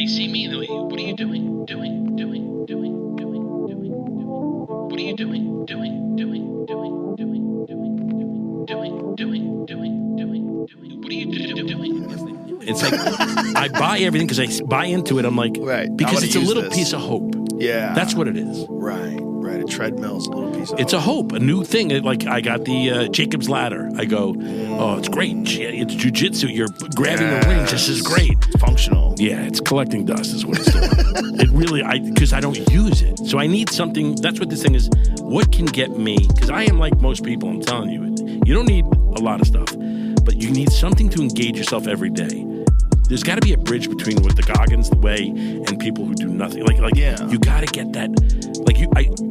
see me and they're like, what are you doing? What are you doing? What are you doing? It's like, I buy everything because I buy into it. I'm like, right. Because it's a little piece of hope. Yeah. That's what it is. Right. A treadmill's a little piece of It's hope. a new thing. Like, I got the Jacob's Ladder. I go, oh, it's great. It's jujitsu. You're grabbing the rings. This is great. Functional. Yeah, it's collecting dust is what it's doing. It really, because I don't use it. So I need something. That's what this thing is. What can get me? Because I am like most people, I'm telling you. You don't need a lot of stuff, but you need something to engage yourself every day. There's got to be a bridge between what the Goggins way and people who do nothing. Like you got to get that. Like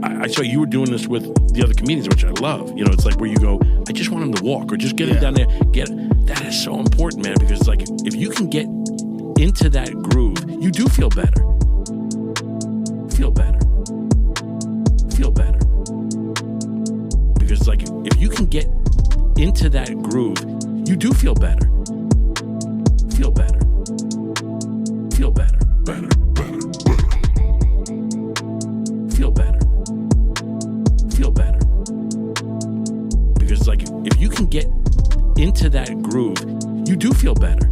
I saw you were doing this with the other comedians, which I love. You know, it's like where you go, I just want him to walk or just get him down there. That is so important, man, because it's like if you can get into that groove, you do feel better. Because it's like if you can get into that groove, you do feel better. Because it's like if you can get into that groove, you do feel better.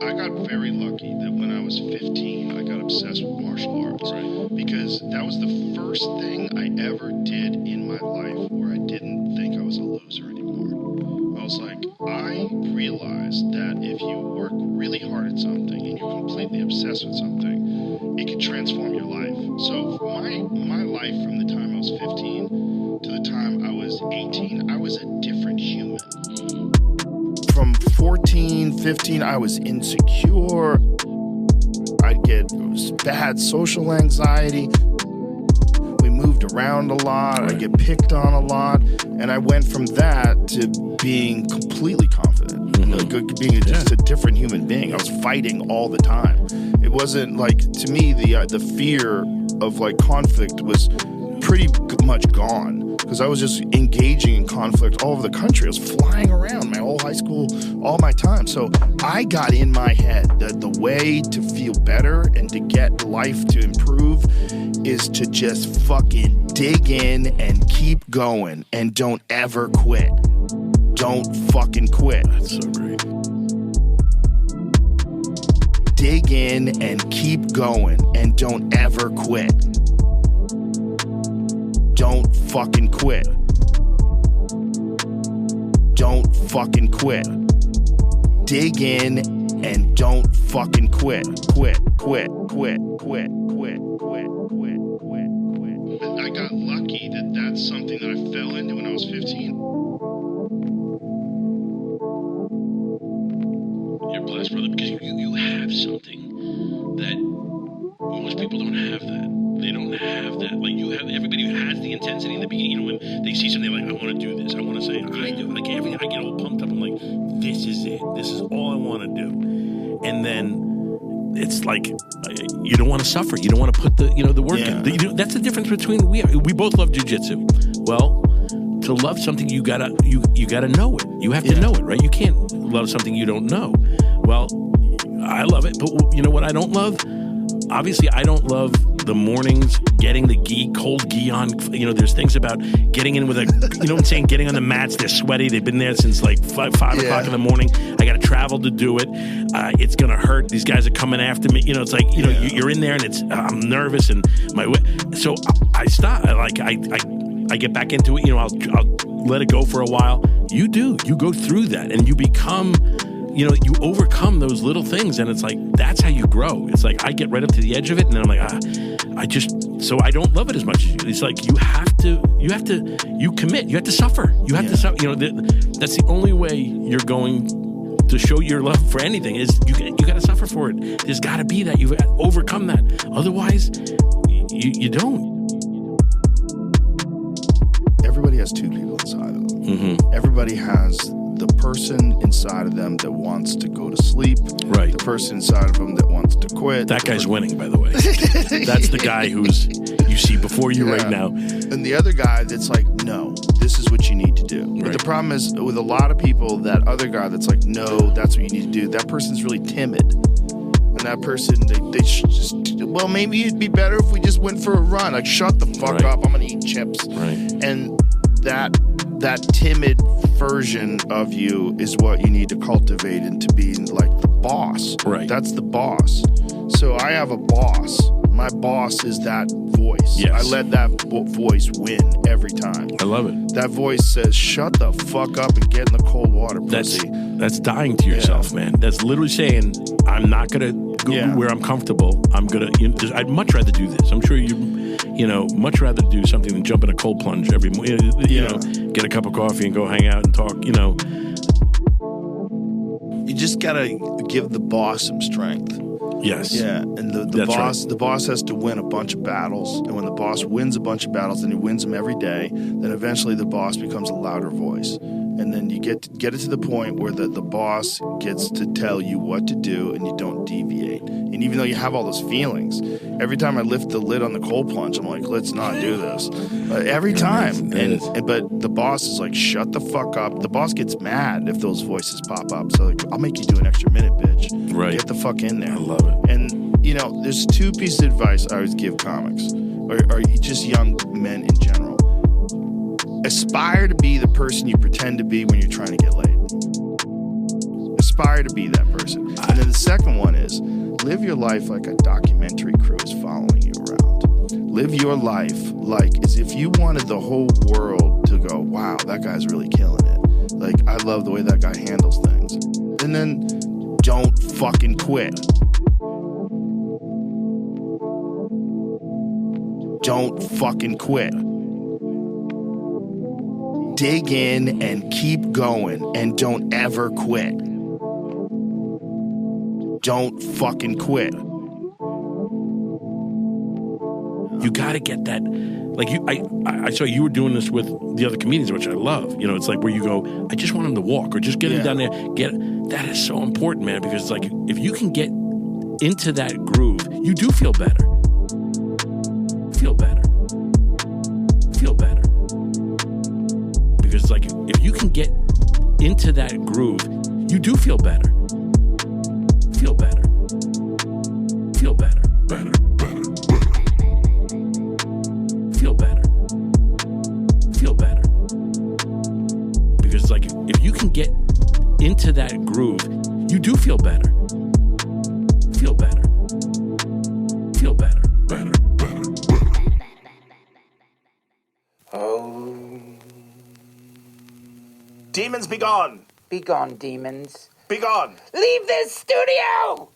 I got very lucky that when I was 15, I got obsessed with martial arts. Right. Because that was the first thing I ever did in my life where I didn't think I was a loser anymore. I was like, I realized that if you work really hard at something and you're completely obsessed with something, it can transform your life. So my life from the time I was 15 to the time I was 18, I was a different human. From 14, 15, I was insecure. I'd get bad social anxiety. We moved around a lot. I'd get picked on a lot. And I went from that to being completely confident, being just a different human being. I was fighting all the time. It wasn't like, to me, the fear of like conflict was pretty much gone. Because I was just engaging in conflict all over the country. I was flying around my whole high school, all my time. So I got in my head that the way to feel better and to get life to improve is to just fucking dig in and keep going and don't ever quit. Don't fucking quit. That's so great. Dig in and keep going and don't ever quit. Don't fucking quit. Don't fucking quit. Dig in and don't fucking quit. Quit. I got lucky that that's something that I fell into when I was 15. You're blessed, brother, because you have something that most people don't have that. They don't have that. Like, you have, everybody who has the intensity in the beginning, you know, when they see something like, I want to do this, I want to say, I do. Like, everything, I get all pumped up. I'm like, this is it. This is all I want to do. And then it's like, you don't want to suffer. You don't want to put the work in. That's the difference between, we both love jiu-jitsu. Well, to love something, you gotta know it. You have to know it, right? You can't love something you don't know. Well, I love it, but you know what I don't love? Obviously, I don't love the mornings, getting the cold gi on. You know, there's things about getting in with you know what I'm saying? Getting on the mats, they're sweaty. They've been there since like 5 o'clock in the morning. I got to travel to do it. It's going to hurt. These guys are coming after me. You know, it's like, you know, you're in there and I'm nervous and so I stop. I get back into it. You know, I'll let it go for a while. You go through that and you become, you know, you overcome those little things, and it's like, that's how you grow. It's like, I get right up to the edge of it, and then I'm like, so I don't love it as much as you. It's like, you commit, you have to suffer. You have to suffer, you know, that's the only way you're going to show your love for anything is you got to suffer for it. There's got to be that. You've got to overcome that. Otherwise, you don't. Everybody has two people inside of them. Mm-hmm. Everybody has the person inside of them that wants to go to sleep. Right. The person inside of them that wants to quit. That guy's winning, by the way. That's the guy who's you see before you right now. And the other guy that's like, no, this is what you need to do. But the problem is with a lot of people, that other guy that's like, no, that's what you need to do. That person's really timid. And that person, they just, well, maybe it'd be better if we just went for a run. Like, shut the fuck up. I'm going to eat chips. Right. And that timid version of you is what you need to cultivate into being like the boss. Right. That's the boss. So I have a boss. My boss is that voice. Yes. I let that voice win every time. I love it. That voice says, shut the fuck up and get in the cold water, pussy. That's dying to yourself, man. That's literally saying, I'm not going to go where I'm comfortable. I'm going to, I'd much rather do this. I'm sure you know, much rather do something than jump in a cold plunge every morning, you know, get a cup of coffee and go hang out and talk, you know. You just got to give the boss some strength. Yes. Yeah, and the boss has to win a bunch of battles, and when the boss wins a bunch of battles, and he wins them every day, then eventually the boss becomes a louder voice, and then you get it to the point where the boss gets to tell you what to do, and you don't deviate. And even though you have all those feelings, every time I lift the lid on the cold plunge, I'm like, let's not do this. Every time, but the boss is like, shut the fuck up. The boss gets mad if those voices pop up. So like, I'll make you do an extra minute, bitch. Right. Get the fuck in there. I love it. And, you know, there's two pieces of advice I always give comics, or just young men in general. Aspire to be the person you pretend to be when you're trying to get laid. Aspire to be that person. And then the second one is, live your life like a documentary crew is following you around. Live your life like as if you wanted the whole world to go, wow, that guy's really killing it. Like, I love the way that guy handles things. And then don't fucking quit. Don't fucking quit. Dig in and keep going and don't ever quit. Don't fucking quit. You got to get that. Like I saw you were doing this with the other comedians, which I love. You know, it's like where you go, I just want him to walk, or just get him down there. That is so important, man, because it's like if you can get into that groove, you do feel better. Feel better. Feel better. Because it's like if you can get into that groove, you do feel better. Feel better. Feel better. Better. Feel better. Feel better. Because it's like if you can get into that groove, you do feel better. Feel better. Feel better. Better. Oh. Demons be gone. Be gone, demons. Be gone. Leave this studio!